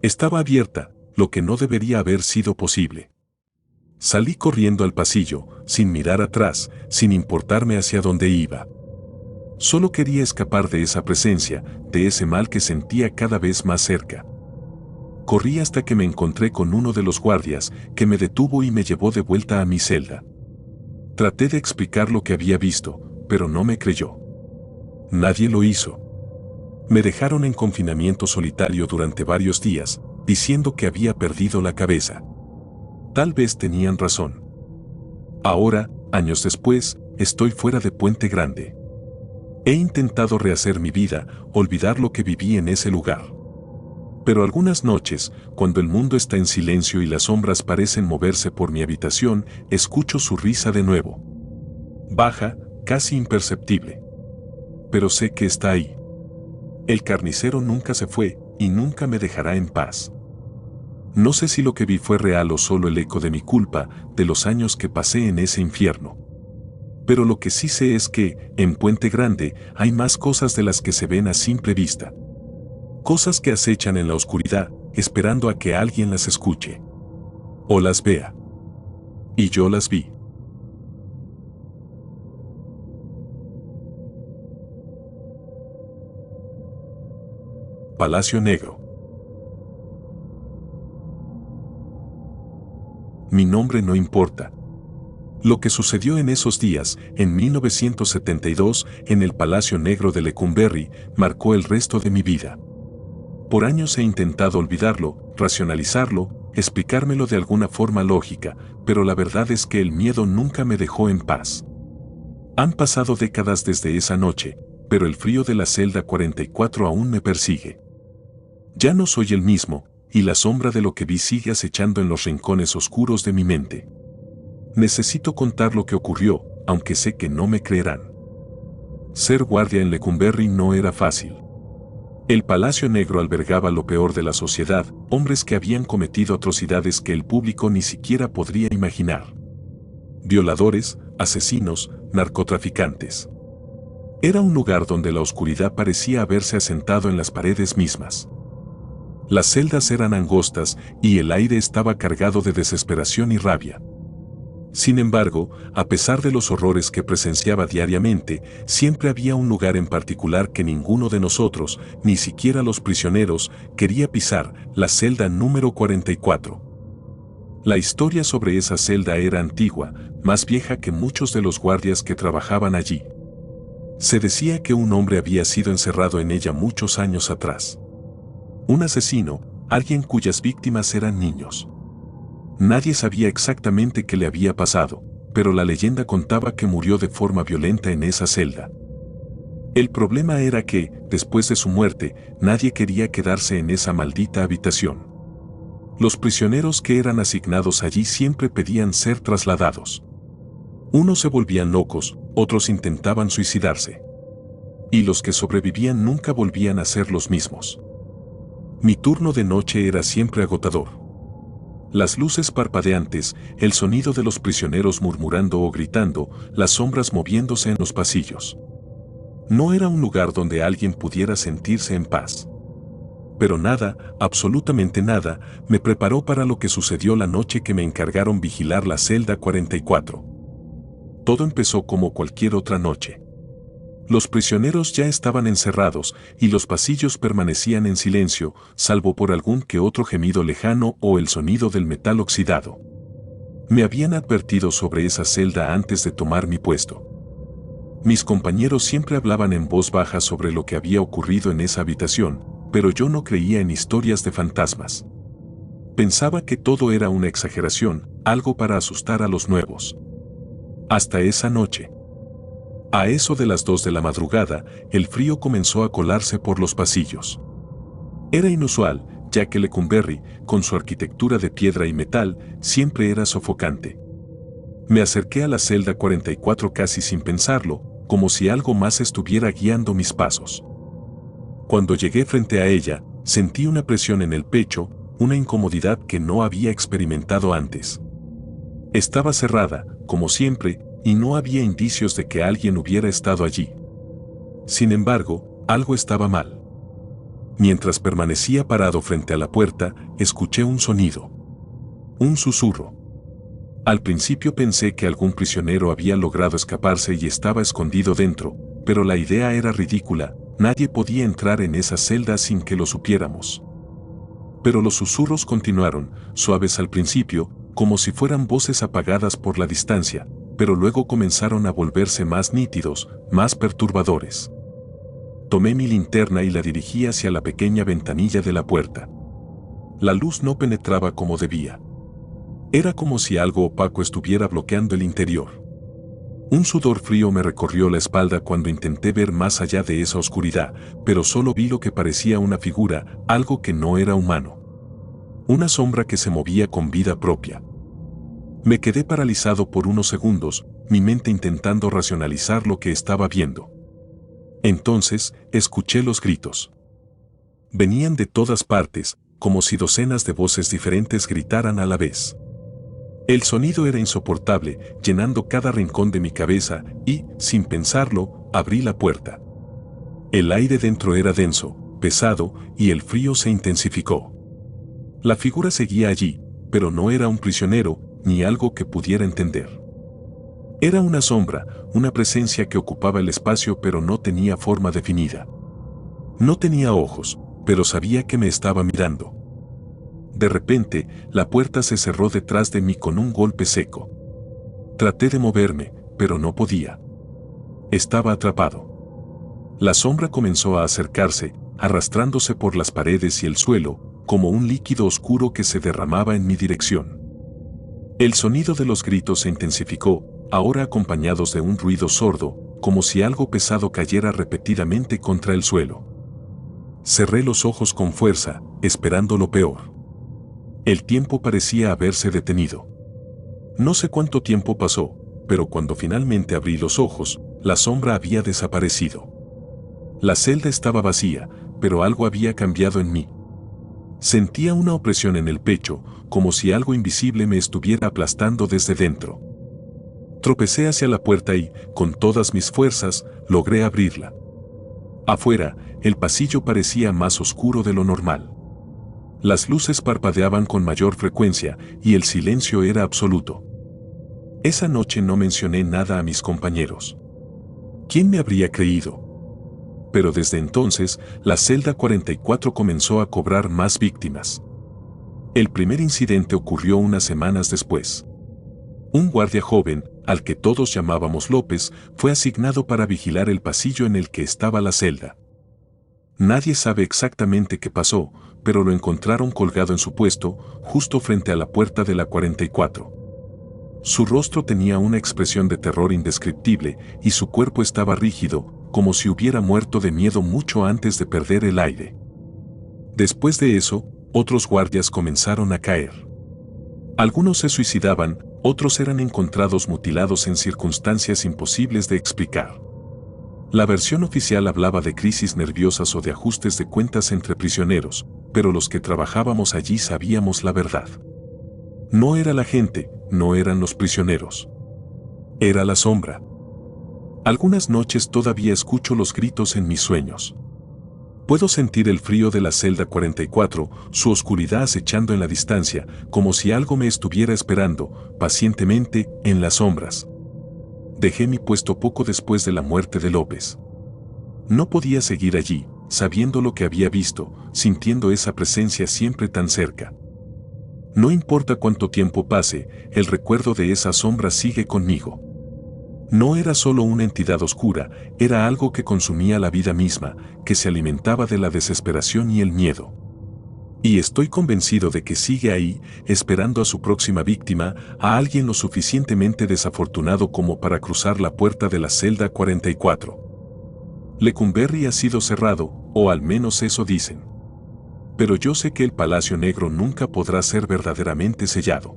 Estaba abierta, lo que no debería haber sido posible. Salí corriendo al pasillo, sin mirar atrás, sin importarme hacia dónde iba. Solo quería escapar de esa presencia, de ese mal que sentía cada vez más cerca. Corrí hasta que me encontré con uno de los guardias, que me detuvo y me llevó de vuelta a mi celda. Traté de explicar lo que había visto, pero no me creyó. Nadie lo hizo. Me dejaron en confinamiento solitario durante varios días, diciendo que había perdido la cabeza. Tal vez tenían razón. Ahora, años después, estoy fuera de Puente Grande. He intentado rehacer mi vida, olvidar lo que viví en ese lugar. Pero algunas noches, cuando el mundo está en silencio y las sombras parecen moverse por mi habitación, escucho su risa de nuevo. Baja, casi imperceptible. Pero sé que está ahí. El carnicero nunca se fue, y nunca me dejará en paz. No sé si lo que vi fue real o solo el eco de mi culpa, de los años que pasé en ese infierno. Pero lo que sí sé es que, en Puente Grande, hay más cosas de las que se ven a simple vista. Cosas que acechan en la oscuridad, esperando a que alguien las escuche. O las vea. Y yo las vi. Palacio Negro. Mi nombre no importa. Lo que sucedió en esos días, en 1972, en el Palacio Negro de Lecumberri, marcó el resto de mi vida. Por años he intentado olvidarlo, racionalizarlo, explicármelo de alguna forma lógica, pero la verdad es que el miedo nunca me dejó en paz. Han pasado décadas desde esa noche, pero el frío de la celda 44 aún me persigue. Ya no soy el mismo, y la sombra de lo que vi sigue acechando en los rincones oscuros de mi mente. Necesito contar lo que ocurrió, aunque sé que no me creerán. Ser guardia en Lecumberri no era fácil. El Palacio Negro albergaba lo peor de la sociedad, hombres que habían cometido atrocidades que el público ni siquiera podría imaginar. Violadores, asesinos, narcotraficantes. Era un lugar donde la oscuridad parecía haberse asentado en las paredes mismas. Las celdas eran angostas y el aire estaba cargado de desesperación y rabia. Sin embargo, a pesar de los horrores que presenciaba diariamente, siempre había un lugar en particular que ninguno de nosotros, ni siquiera los prisioneros, quería pisar: la celda número 44. La historia sobre esa celda era antigua, más vieja que muchos de los guardias que trabajaban allí. Se decía que un hombre había sido encerrado en ella muchos años atrás. Un asesino, alguien cuyas víctimas eran niños. Nadie sabía exactamente qué le había pasado, pero la leyenda contaba que murió de forma violenta en esa celda. El problema era que, después de su muerte, nadie quería quedarse en esa maldita habitación. Los prisioneros que eran asignados allí siempre pedían ser trasladados. Unos se volvían locos, otros intentaban suicidarse. Y los que sobrevivían nunca volvían a ser los mismos. Mi turno de noche era siempre agotador. Las luces parpadeantes, el sonido de los prisioneros murmurando o gritando, las sombras moviéndose en los pasillos. No era un lugar donde alguien pudiera sentirse en paz. Pero nada, absolutamente nada, me preparó para lo que sucedió la noche que me encargaron vigilar la celda 44. Todo empezó como cualquier otra noche. Los prisioneros ya estaban encerrados y los pasillos permanecían en silencio, salvo por algún que otro gemido lejano o el sonido del metal oxidado. Me habían advertido sobre esa celda antes de tomar mi puesto. Mis compañeros siempre hablaban en voz baja sobre lo que había ocurrido en esa habitación, pero yo no creía en historias de fantasmas. Pensaba que todo era una exageración, algo para asustar a los nuevos. Hasta esa noche. A eso de las 2 de la madrugada, el frío comenzó a colarse por los pasillos. Era inusual, ya que Lecumberri, con su arquitectura de piedra y metal, siempre era sofocante. Me acerqué a la celda 44 casi sin pensarlo, como si algo más estuviera guiando mis pasos. Cuando llegué frente a ella, sentí una presión en el pecho, una incomodidad que no había experimentado antes. Estaba cerrada, como siempre, y no había indicios de que alguien hubiera estado allí. Sin embargo, algo estaba mal. Mientras permanecía parado frente a la puerta, escuché un sonido. Un susurro. Al principio pensé que algún prisionero había logrado escaparse y estaba escondido dentro, pero la idea era ridícula, nadie podía entrar en esa celda sin que lo supiéramos. Pero los susurros continuaron, suaves al principio, como si fueran voces apagadas por la distancia, pero luego comenzaron a volverse más nítidos, más perturbadores. Tomé mi linterna y la dirigí hacia la pequeña ventanilla de la puerta. La luz no penetraba como debía. Era como si algo opaco estuviera bloqueando el interior. Un sudor frío me recorrió la espalda cuando intenté ver más allá de esa oscuridad, pero solo vi lo que parecía una figura, algo que no era humano. Una sombra que se movía con vida propia. Me quedé paralizado por unos segundos, mi mente intentando racionalizar lo que estaba viendo. Entonces, escuché los gritos. Venían de todas partes, como si docenas de voces diferentes gritaran a la vez. El sonido era insoportable, llenando cada rincón de mi cabeza, y, sin pensarlo, abrí la puerta. El aire dentro era denso, pesado, y el frío se intensificó. La figura seguía allí, pero no era un prisionero, ni algo que pudiera entender. Era una sombra, una presencia que ocupaba el espacio pero no tenía forma definida. No tenía ojos, pero sabía que me estaba mirando. De repente, la puerta se cerró detrás de mí con un golpe seco. Traté de moverme, pero no podía. Estaba atrapado. La sombra comenzó a acercarse, arrastrándose por las paredes y el suelo, como un líquido oscuro que se derramaba en mi dirección. El sonido de los gritos se intensificó, ahora acompañados de un ruido sordo, como si algo pesado cayera repetidamente contra el suelo. Cerré los ojos con fuerza, esperando lo peor. El tiempo parecía haberse detenido. No sé cuánto tiempo pasó, pero cuando finalmente abrí los ojos, la sombra había desaparecido. La celda estaba vacía, pero algo había cambiado en mí. Sentía una opresión en el pecho, como si algo invisible me estuviera aplastando desde dentro. Tropecé hacia la puerta y, con todas mis fuerzas, logré abrirla. Afuera, el pasillo parecía más oscuro de lo normal. Las luces parpadeaban con mayor frecuencia y el silencio era absoluto. Esa noche no mencioné nada a mis compañeros. ¿Quién me habría creído? Pero desde entonces, la celda 44 comenzó a cobrar más víctimas. El primer incidente ocurrió unas semanas después. Un guardia joven, al que todos llamábamos López, fue asignado para vigilar el pasillo en el que estaba la celda. Nadie sabe exactamente qué pasó, pero lo encontraron colgado en su puesto, justo frente a la puerta de la 44. Su rostro tenía una expresión de terror indescriptible y su cuerpo estaba rígido, como si hubiera muerto de miedo mucho antes de perder el aire. Después de eso, otros guardias comenzaron a caer. Algunos se suicidaban, otros eran encontrados mutilados en circunstancias imposibles de explicar. La versión oficial hablaba de crisis nerviosas o de ajustes de cuentas entre prisioneros, pero los que trabajábamos allí sabíamos la verdad. No era la gente, no eran los prisioneros. Era la sombra. Algunas noches todavía escucho los gritos en mis sueños. Puedo sentir el frío de la celda 44, su oscuridad acechando en la distancia, como si algo me estuviera esperando, pacientemente, en las sombras. Dejé mi puesto poco después de la muerte de López. No podía seguir allí, sabiendo lo que había visto, sintiendo esa presencia siempre tan cerca. No importa cuánto tiempo pase, el recuerdo de esa sombra sigue conmigo. No era solo una entidad oscura, era algo que consumía la vida misma, que se alimentaba de la desesperación y el miedo. Y estoy convencido de que sigue ahí, esperando a su próxima víctima, a alguien lo suficientemente desafortunado como para cruzar la puerta de la celda 44. Lecumberri ha sido cerrado, o al menos eso dicen. Pero yo sé que el Palacio Negro nunca podrá ser verdaderamente sellado.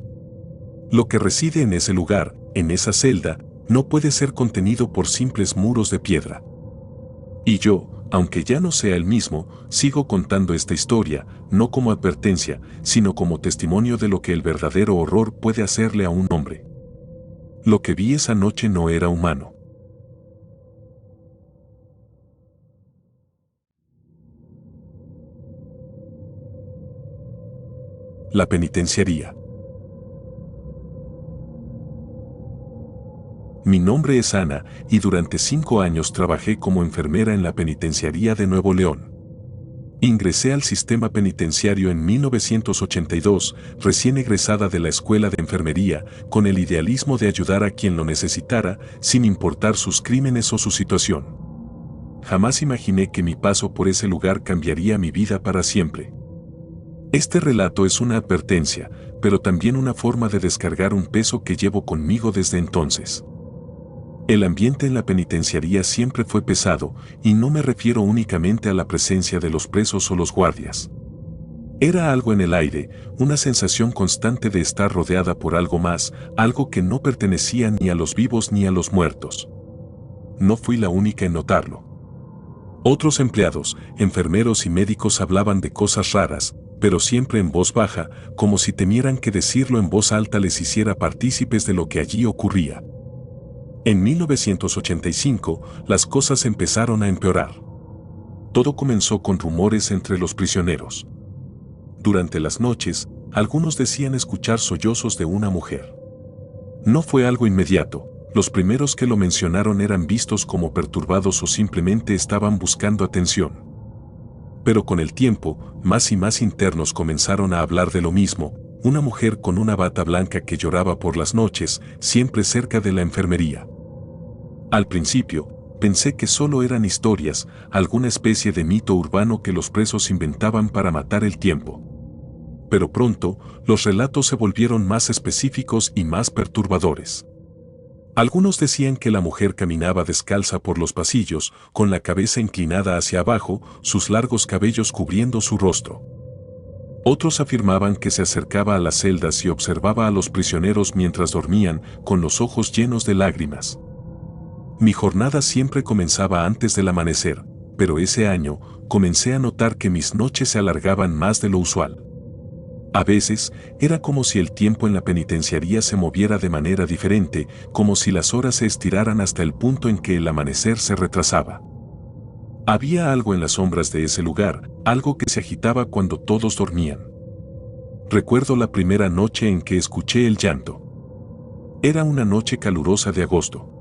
Lo que reside en ese lugar, en esa celda, no puede ser contenido por simples muros de piedra. Y yo, aunque ya no sea el mismo, sigo contando esta historia, no como advertencia, sino como testimonio de lo que el verdadero horror puede hacerle a un hombre. Lo que vi esa noche no era humano. La penitenciaría. Mi nombre es Ana y durante 5 años trabajé como enfermera en la penitenciaría de Nuevo León. Ingresé al sistema penitenciario en 1982, recién egresada de la escuela de enfermería, con el idealismo de ayudar a quien lo necesitara, sin importar sus crímenes o su situación. Jamás imaginé que mi paso por ese lugar cambiaría mi vida para siempre. Este relato es una advertencia, pero también una forma de descargar un peso que llevo conmigo desde entonces. El ambiente en la penitenciaría siempre fue pesado, y no me refiero únicamente a la presencia de los presos o los guardias. Era algo en el aire, una sensación constante de estar rodeada por algo más, algo que no pertenecía ni a los vivos ni a los muertos. No fui la única en notarlo. Otros empleados, enfermeros y médicos hablaban de cosas raras, pero siempre en voz baja, como si temieran que decirlo en voz alta les hiciera partícipes de lo que allí ocurría. En 1985, las cosas empezaron a empeorar. Todo comenzó con rumores entre los prisioneros. Durante las noches, algunos decían escuchar sollozos de una mujer. No fue algo inmediato, los primeros que lo mencionaron eran vistos como perturbados o simplemente estaban buscando atención. Pero con el tiempo, más y más internos comenzaron a hablar de lo mismo, una mujer con una bata blanca que lloraba por las noches, siempre cerca de la enfermería. Al principio, pensé que solo eran historias, alguna especie de mito urbano que los presos inventaban para matar el tiempo. Pero pronto, los relatos se volvieron más específicos y más perturbadores. Algunos decían que la mujer caminaba descalza por los pasillos, con la cabeza inclinada hacia abajo, sus largos cabellos cubriendo su rostro. Otros afirmaban que se acercaba a las celdas y observaba a los prisioneros mientras dormían, con los ojos llenos de lágrimas. Mi jornada siempre comenzaba antes del amanecer, pero ese año comencé a notar que mis noches se alargaban más de lo usual. A veces, era como si el tiempo en la penitenciaría se moviera de manera diferente, como si las horas se estiraran hasta el punto en que el amanecer se retrasaba. Había algo en las sombras de ese lugar, algo que se agitaba cuando todos dormían. Recuerdo la primera noche en que escuché el llanto. Era una noche calurosa de agosto.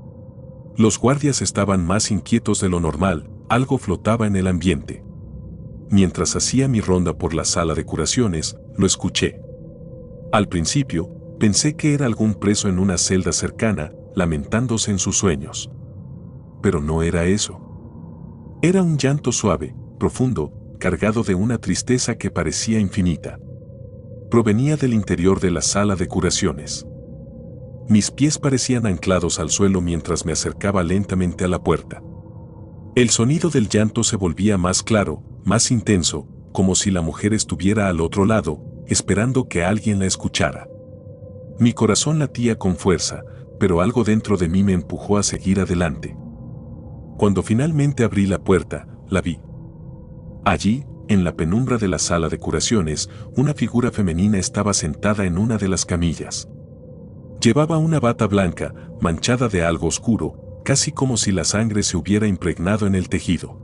Los guardias estaban más inquietos de lo normal, algo flotaba en el ambiente. Mientras hacía mi ronda por la sala de curaciones, lo escuché. Al principio, pensé que era algún preso en una celda cercana, lamentándose en sus sueños. Pero no era eso. Era un llanto suave, profundo, cargado de una tristeza que parecía infinita. Provenía del interior de la sala de curaciones. Mis pies parecían anclados al suelo mientras me acercaba lentamente a la puerta. El sonido del llanto se volvía más claro, más intenso, como si la mujer estuviera al otro lado, esperando que alguien la escuchara. Mi corazón latía con fuerza, pero algo dentro de mí me empujó a seguir adelante. Cuando finalmente abrí la puerta, la vi. Allí, en la penumbra de la sala de curaciones, una figura femenina estaba sentada en una de las camillas. Llevaba una bata blanca, manchada de algo oscuro, casi como si la sangre se hubiera impregnado en el tejido.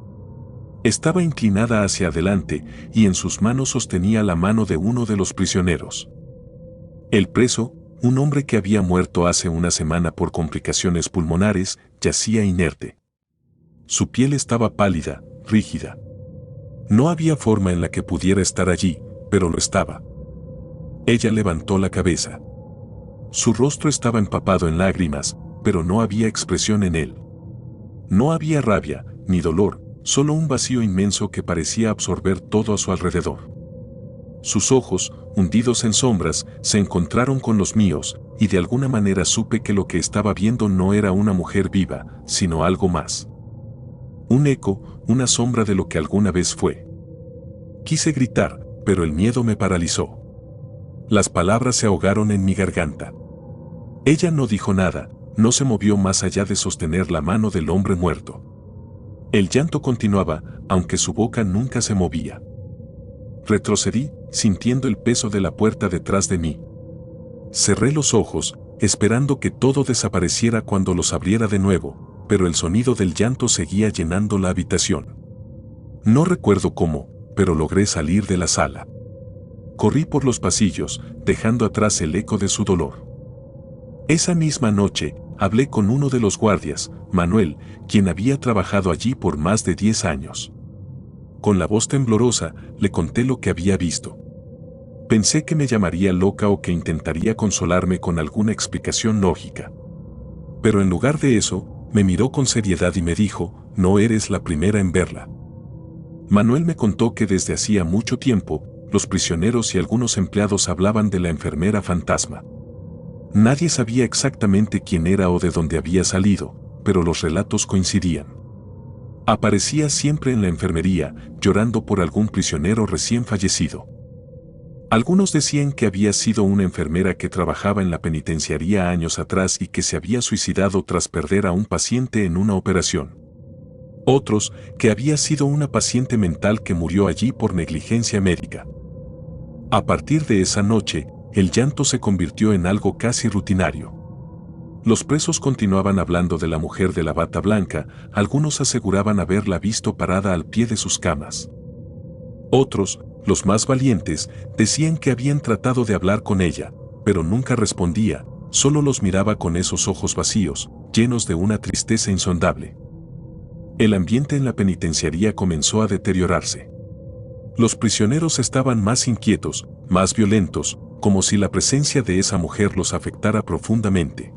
Estaba inclinada hacia adelante y en sus manos sostenía la mano de uno de los prisioneros. El preso, un hombre que había muerto hace una semana por complicaciones pulmonares, yacía inerte. Su piel estaba pálida, rígida. No había forma en la que pudiera estar allí, pero lo estaba. Ella levantó la cabeza. Su rostro estaba empapado en lágrimas, pero no había expresión en él. No había rabia, ni dolor, solo un vacío inmenso que parecía absorber todo a su alrededor. Sus ojos, hundidos en sombras, se encontraron con los míos, y de alguna manera supe que lo que estaba viendo no era una mujer viva, sino algo más. Un eco, una sombra de lo que alguna vez fue. Quise gritar, pero el miedo me paralizó. Las palabras se ahogaron en mi garganta. Ella no dijo nada, no se movió más allá de sostener la mano del hombre muerto. El llanto continuaba, aunque su boca nunca se movía. Retrocedí, sintiendo el peso de la puerta detrás de mí. Cerré los ojos, esperando que todo desapareciera cuando los abriera de nuevo, pero el sonido del llanto seguía llenando la habitación. No recuerdo cómo, pero logré salir de la sala. Corrí por los pasillos, dejando atrás el eco de su dolor. Esa misma noche, hablé con uno de los guardias, Manuel, quien había trabajado allí por más de 10 años. Con la voz temblorosa, le conté lo que había visto. Pensé que me llamaría loca o que intentaría consolarme con alguna explicación lógica. Pero en lugar de eso, me miró con seriedad y me dijo, no eres la primera en verla. Manuel me contó que desde hacía mucho tiempo, los prisioneros y algunos empleados hablaban de la enfermera fantasma. Nadie sabía exactamente quién era o de dónde había salido, pero los relatos coincidían. Aparecía siempre en la enfermería, llorando por algún prisionero recién fallecido. Algunos decían que había sido una enfermera que trabajaba en la penitenciaría años atrás y que se había suicidado tras perder a un paciente en una operación. Otros, que había sido una paciente mental que murió allí por negligencia médica. A partir de esa noche, el llanto se convirtió en algo casi rutinario. Los presos continuaban hablando de la mujer de la bata blanca, algunos aseguraban haberla visto parada al pie de sus camas. Otros, los más valientes, decían que habían tratado de hablar con ella, pero nunca respondía, solo los miraba con esos ojos vacíos, llenos de una tristeza insondable. El ambiente en la penitenciaría comenzó a deteriorarse. Los prisioneros estaban más inquietos, más violentos, como si la presencia de esa mujer los afectara profundamente.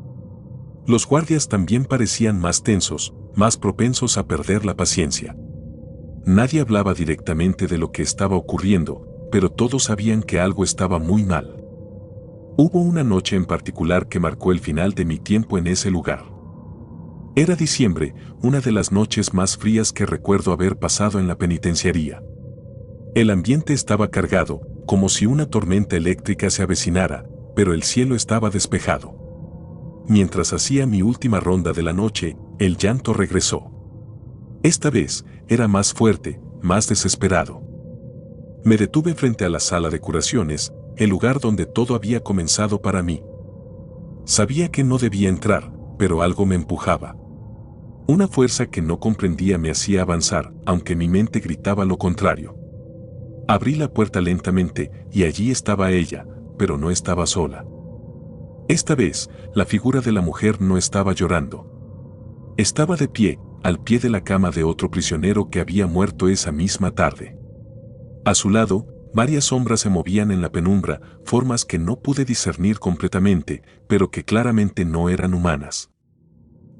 Los guardias también parecían más tensos, más propensos a perder la paciencia. Nadie hablaba directamente de lo que estaba ocurriendo, pero todos sabían que algo estaba muy mal. Hubo una noche en particular que marcó el final de mi tiempo en ese lugar. Era diciembre, una de las noches más frías que recuerdo haber pasado en la penitenciaría. El ambiente estaba cargado, como si una tormenta eléctrica se avecinara, pero el cielo estaba despejado. Mientras hacía mi última ronda de la noche, el llanto regresó. Esta vez, era más fuerte, más desesperado. Me detuve frente a la sala de curaciones, el lugar donde todo había comenzado para mí. Sabía que no debía entrar, pero algo me empujaba. Una fuerza que no comprendía me hacía avanzar, aunque mi mente gritaba lo contrario. Abrí la puerta lentamente, y allí estaba ella, pero no estaba sola. Esta vez, la figura de la mujer no estaba llorando. Estaba de pie, al pie de la cama de otro prisionero que había muerto esa misma tarde. A su lado, varias sombras se movían en la penumbra, formas que no pude discernir completamente, pero que claramente no eran humanas.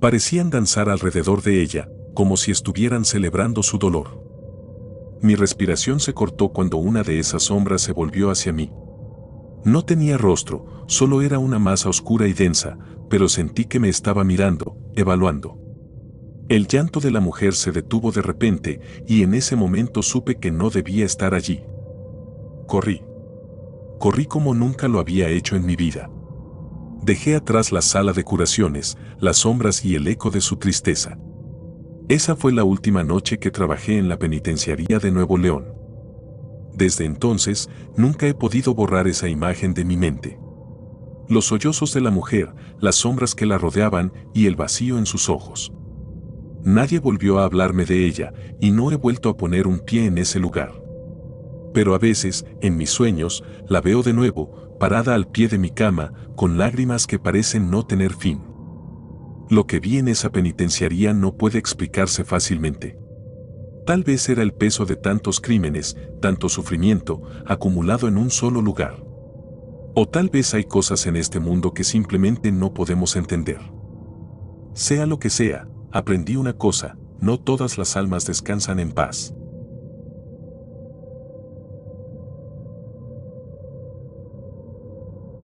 Parecían danzar alrededor de ella, como si estuvieran celebrando su dolor. Mi respiración se cortó cuando una de esas sombras se volvió hacia mí. No tenía rostro, solo era una masa oscura y densa, pero sentí que me estaba mirando, evaluando. El llanto de la mujer se detuvo de repente, y en ese momento supe que no debía estar allí. Corrí. Corrí como nunca lo había hecho en mi vida. Dejé atrás la sala de curaciones, las sombras y el eco de su tristeza. Esa fue la última noche que trabajé en la penitenciaría de Nuevo León. Desde entonces, nunca he podido borrar esa imagen de mi mente. Los sollozos de la mujer, las sombras que la rodeaban y el vacío en sus ojos. Nadie volvió a hablarme de ella, y no he vuelto a poner un pie en ese lugar. Pero a veces, en mis sueños, la veo de nuevo, parada al pie de mi cama, con lágrimas que parecen no tener fin. Lo que vi en esa penitenciaría no puede explicarse fácilmente. Tal vez era el peso de tantos crímenes, tanto sufrimiento, acumulado en un solo lugar. O tal vez hay cosas en este mundo que simplemente no podemos entender. Sea lo que sea, aprendí una cosa: no todas las almas descansan en paz.